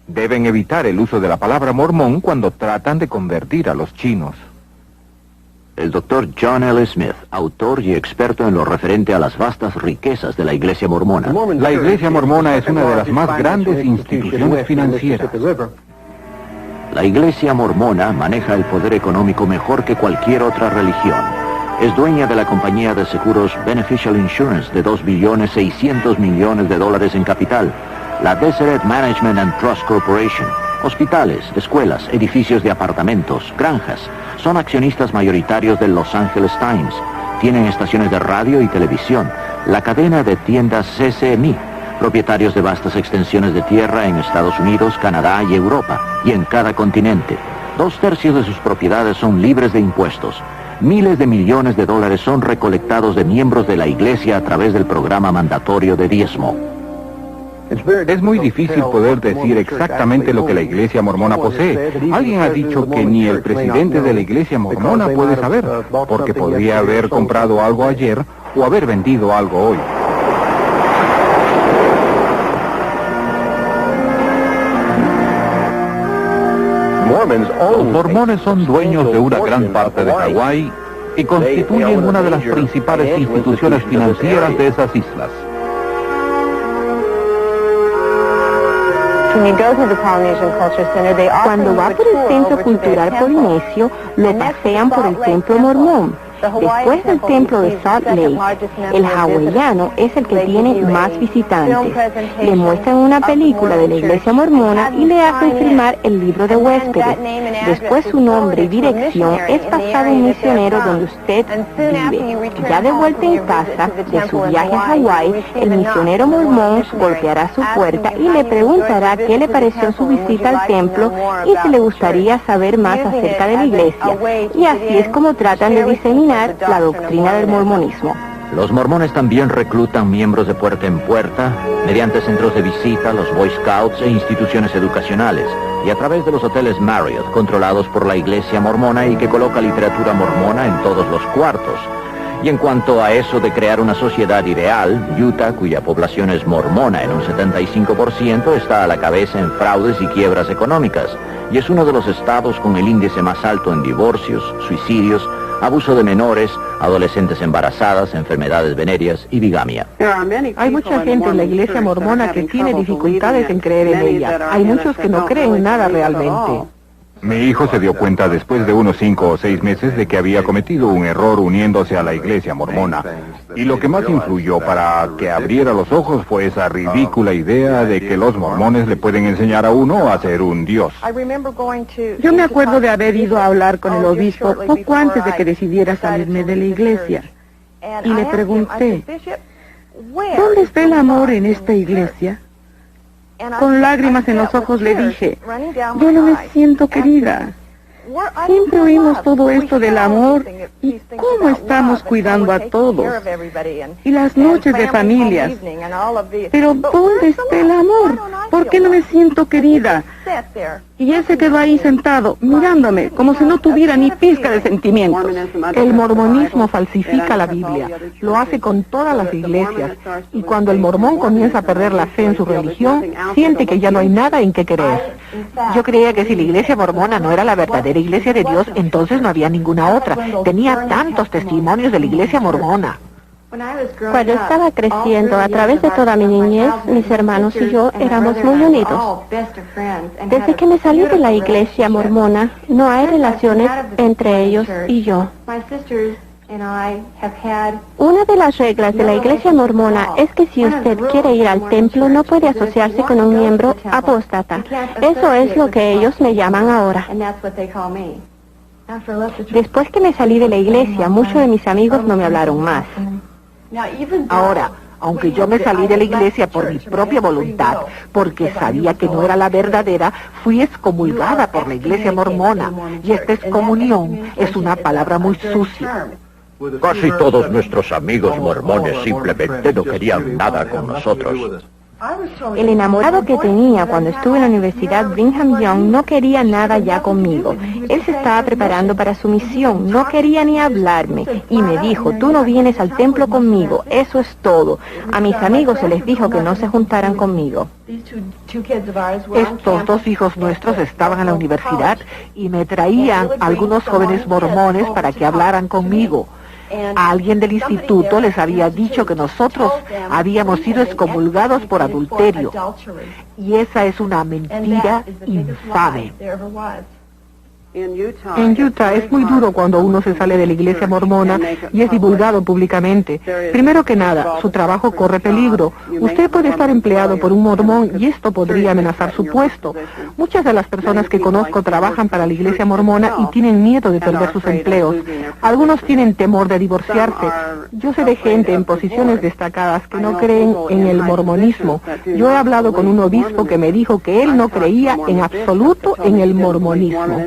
Deben evitar el uso de la palabra mormón cuando tratan de convertir a los chinos. El doctor John L. Smith, autor y experto en lo referente a las vastas riquezas de la Iglesia Mormona. La Iglesia Mormona es una de las más grandes instituciones financieras. La Iglesia Mormona maneja el poder económico mejor que cualquier otra religión. Es dueña de la compañía de seguros Beneficial Insurance de $2.6 billones en capital, la Deseret Management and Trust Corporation. Hospitales, escuelas, edificios de apartamentos, granjas. Son accionistas mayoritarios del Los Angeles Times. Tienen estaciones de radio y televisión. La cadena de tiendas CCMI. Propietarios de vastas extensiones de tierra en Estados Unidos, Canadá y Europa. Y en cada continente. 2/3 de sus propiedades son libres de impuestos. Miles de millones de dólares son recolectados de miembros de la Iglesia a través del programa mandatorio de diezmo. Es muy difícil poder decir exactamente lo que la Iglesia Mormona posee. Alguien ha dicho que ni el presidente de la Iglesia Mormona puede saber, porque podría haber comprado algo ayer o haber vendido algo hoy. Los mormones son dueños de una gran parte de Hawái y constituyen una de las principales instituciones financieras de esas islas. Cuando va por el Centro Cultural Polinesio, lo pasean por el Templo Mormón. Después del templo de Salt Lake, el hawaiano es el que tiene más visitantes. Le muestran una película de la Iglesia Mormona y le hacen firmar el libro de huéspedes. Después su nombre y dirección es pasado a un misionero donde usted vive. Ya de vuelta en casa de su viaje a Hawái, el misionero mormón golpeará su puerta y le preguntará qué le pareció su visita al templo y si le gustaría saber más acerca de la iglesia. Y así es como tratan de diseminar la doctrina del mormonismo. Los mormones también reclutan miembros de puerta en puerta, mediante centros de visita, los Boy Scouts e instituciones educacionales, y a través de los hoteles Marriott, controlados por la Iglesia Mormona y que coloca literatura mormona en todos los cuartos. Y en cuanto a eso de crear una sociedad ideal, Utah, cuya población es mormona en un 75%, está a la cabeza en fraudes y quiebras económicas, y es uno de los estados con el índice más alto en divorcios, suicidios, abuso de menores, adolescentes embarazadas, enfermedades venéreas y bigamia. Hay mucha gente en la Iglesia Mormona que tiene dificultades en creer en ella. Hay muchos que no creen en nada realmente. Mi hijo se dio cuenta después de unos 5 o 6 meses de que había cometido un error uniéndose a la Iglesia Mormona. Y lo que más influyó para que abriera los ojos fue esa ridícula idea de que los mormones le pueden enseñar a uno a ser un dios. Yo me acuerdo de haber ido a hablar con el obispo poco antes de que decidiera salirme de la iglesia. Y le pregunté, ¿dónde está el amor en esta iglesia? Con lágrimas en los ojos le dije, yo no me siento querida. Siempre oímos todo esto del amor y cómo estamos cuidando a todos. Y las noches de familias. Pero ¿dónde está el amor? ¿Por qué no me siento querida? Y él se quedó ahí sentado, mirándome, como si no tuviera ni pizca de sentimientos. El mormonismo falsifica la Biblia, lo hace con todas las iglesias, y cuando el mormón comienza a perder la fe en su religión, siente que ya no hay nada en qué creer. Yo creía que si la iglesia mormona no era la verdadera iglesia de Dios, entonces no había ninguna otra. Tenía tantos testimonios de la iglesia mormona. Cuando estaba creciendo, a través de toda mi niñez, mis hermanos y yo éramos muy unidos. Desde que me salí de la iglesia mormona, no hay relaciones entre ellos y yo. Una de las reglas de la iglesia mormona es que si usted quiere ir al templo, no puede asociarse con un miembro apóstata. Eso es lo que ellos me llaman ahora. Después que me salí de la iglesia, muchos de mis amigos no me hablaron más. Ahora, aunque yo me salí de la iglesia por mi propia voluntad, porque sabía que no era la verdadera, fui excomulgada por la iglesia mormona. Y esta excomunión es una palabra muy sucia. Casi todos nuestros amigos mormones simplemente no querían nada con nosotros. El enamorado que tenía cuando estuve en la Universidad Brigham Young no quería nada ya conmigo. Él se estaba preparando para su misión, no quería ni hablarme. Y me dijo, tú no vienes al templo conmigo, eso es todo. A mis amigos se les dijo que no se juntaran conmigo. Estos dos hijos nuestros estaban en la universidad y me traían algunos jóvenes mormones para que hablaran conmigo. A alguien del instituto les había dicho que nosotros habíamos sido excomulgados por adulterio. Y esa es una mentira infame. En Utah es muy duro cuando uno se sale de la iglesia mormona y es divulgado públicamente. Primero que nada, su trabajo corre peligro. Usted puede estar empleado por un mormón y esto podría amenazar su puesto. Muchas de las personas que conozco trabajan para la iglesia mormona y tienen miedo de perder sus empleos. Algunos tienen temor de divorciarse. Yo sé de gente en posiciones destacadas que no creen en el mormonismo. Yo he hablado con un obispo que me dijo que él no creía en absoluto en el mormonismo.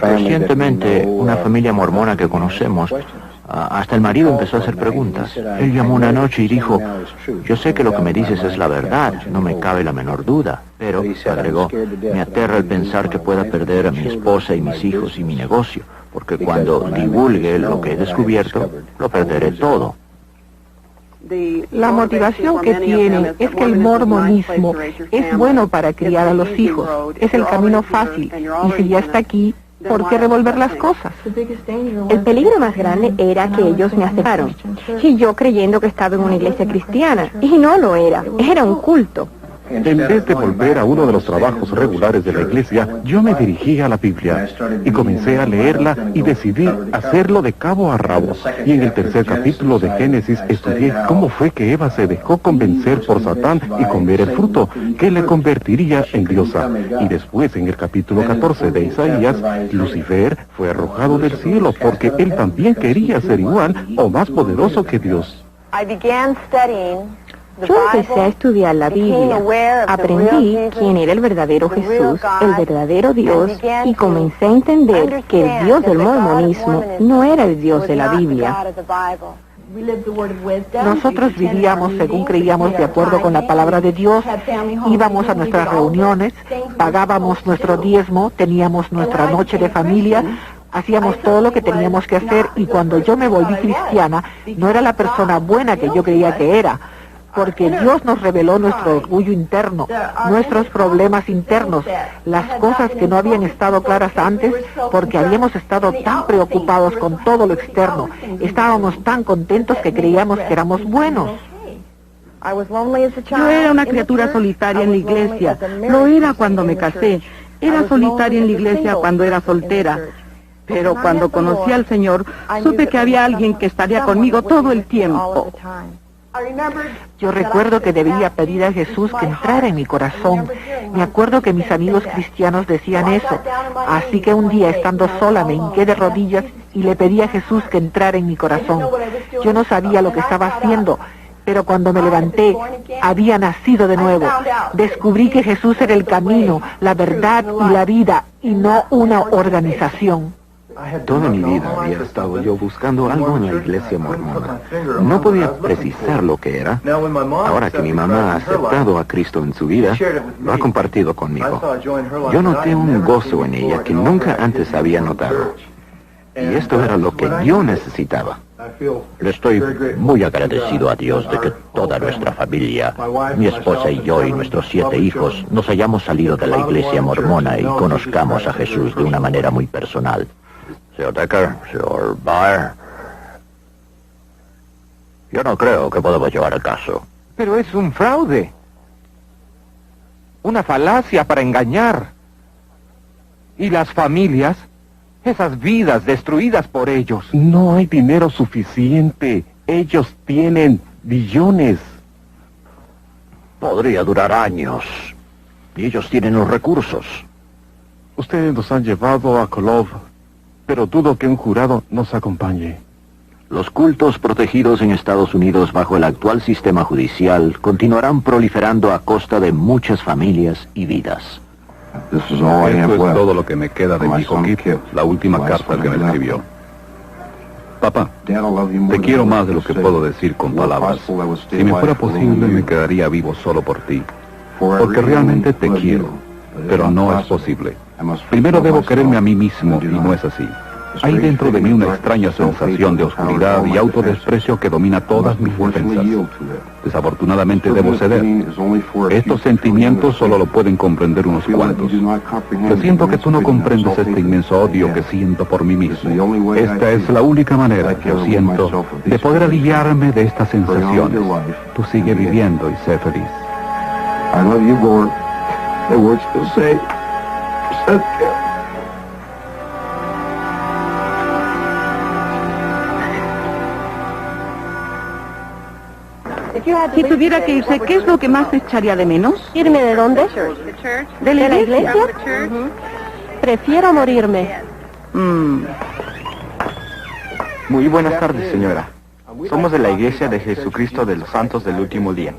Recientemente, una familia mormona que conocemos, hasta el marido empezó a hacer preguntas. Él llamó una noche y dijo, yo sé que lo que me dices es la verdad, no me cabe la menor duda, pero, agregó, me aterra el pensar que pueda perder a mi esposa y mis hijos y mi negocio, porque cuando divulgue lo que he descubierto, lo perderé todo. La motivación que tienen es que el mormonismo es bueno para criar a los hijos, es el camino fácil, y si ya está aquí, ¿por qué revolver las cosas? El peligro más grande era que ellos me aceptaron, y yo creyendo que estaba en una iglesia cristiana, y no lo era, era un culto. En vez de volver a uno de los trabajos regulares de la iglesia, yo me dirigí a la Biblia y comencé a leerla y decidí hacerlo de cabo a rabo. Y en el tercer capítulo de Génesis estudié cómo fue que Eva se dejó convencer por Satán y comer el fruto, que le convertiría en diosa. Y después, en el capítulo 14 de Isaías, Lucifer fue arrojado del cielo porque él también quería ser igual o más poderoso que Dios. Yo empecé a estudiar la Biblia, aprendí quién era el verdadero Jesús, el verdadero Dios, y comencé a entender que el Dios del mormonismo no era el Dios de la Biblia. Nosotros vivíamos según creíamos de acuerdo con la palabra de Dios, íbamos a nuestras reuniones, pagábamos nuestro diezmo, teníamos nuestra noche de familia, hacíamos todo lo que teníamos que hacer, y cuando yo me volví cristiana, no era la persona buena que yo creía que era, porque Dios nos reveló nuestro orgullo interno, nuestros problemas internos, las cosas que no habían estado claras antes, porque habíamos estado tan preocupados con todo lo externo, estábamos tan contentos que creíamos que éramos buenos. Yo era una criatura solitaria en la iglesia, lo era cuando me casé, era solitaria en la iglesia cuando era soltera. Pero cuando conocí al Señor, supe que había alguien que estaría conmigo todo el tiempo. Yo recuerdo que debía pedir a Jesús que entrara en mi corazón. Me acuerdo que mis amigos cristianos decían eso. Así que un día, estando sola, me hinqué de rodillas y le pedí a Jesús que entrara en mi corazón. Yo no sabía lo que estaba haciendo, pero cuando me levanté, había nacido de nuevo. Descubrí que Jesús era el camino, la verdad y la vida, y no una organización. Toda mi vida había estado yo buscando algo en la iglesia mormona. No podía precisar lo que era. Ahora que mi mamá ha aceptado a Cristo en su vida, lo ha compartido conmigo. Yo noté un gozo en ella que nunca antes había notado. Y esto era lo que yo necesitaba. Le estoy muy agradecido a Dios de que toda nuestra familia, mi esposa y yo y nuestros 7 hijos, nos hayamos salido de la iglesia mormona y conozcamos a Jesús de una manera muy personal. Señor Decker, señor Baer, yo no creo que podamos llevar el caso. Pero es un fraude. Una falacia para engañar. Y las familias, esas vidas destruidas por ellos. No hay dinero suficiente. Ellos tienen billones. Podría durar años. Y ellos tienen los recursos. Ustedes nos han llevado a Kolov, pero dudo que un jurado nos acompañe. Los cultos protegidos en Estados Unidos bajo el actual sistema judicial continuarán proliferando a costa de muchas familias y vidas. Esto es todo lo que me queda de mi hijo Kit, la última carta que me escribió. Papá, te quiero más de lo que puedo decir con palabras. Si me fuera posible, me quedaría vivo solo por ti. Porque realmente te quiero, pero no es posible. Primero debo quererme a mí mismo, y no es así. Hay dentro de mí una extraña sensación de oscuridad y autodesprecio que domina todas mis defensas. Desafortunadamente debo ceder. Estos sentimientos solo lo pueden comprender unos cuantos. Yo siento que tú no comprendes este inmenso odio que siento por mí mismo. Esta es la única manera que yo siento de poder aliviarme de estas sensaciones. Tú sigue viviendo y sé feliz. I love you, Gord. The words still say, Si tuviera que irse, ¿qué es lo que más echaría de menos? ¿Irme de dónde? ¿De la iglesia? Prefiero morirme. Muy buenas tardes, señora. Somos de la Iglesia de Jesucristo de los Santos del Último Día.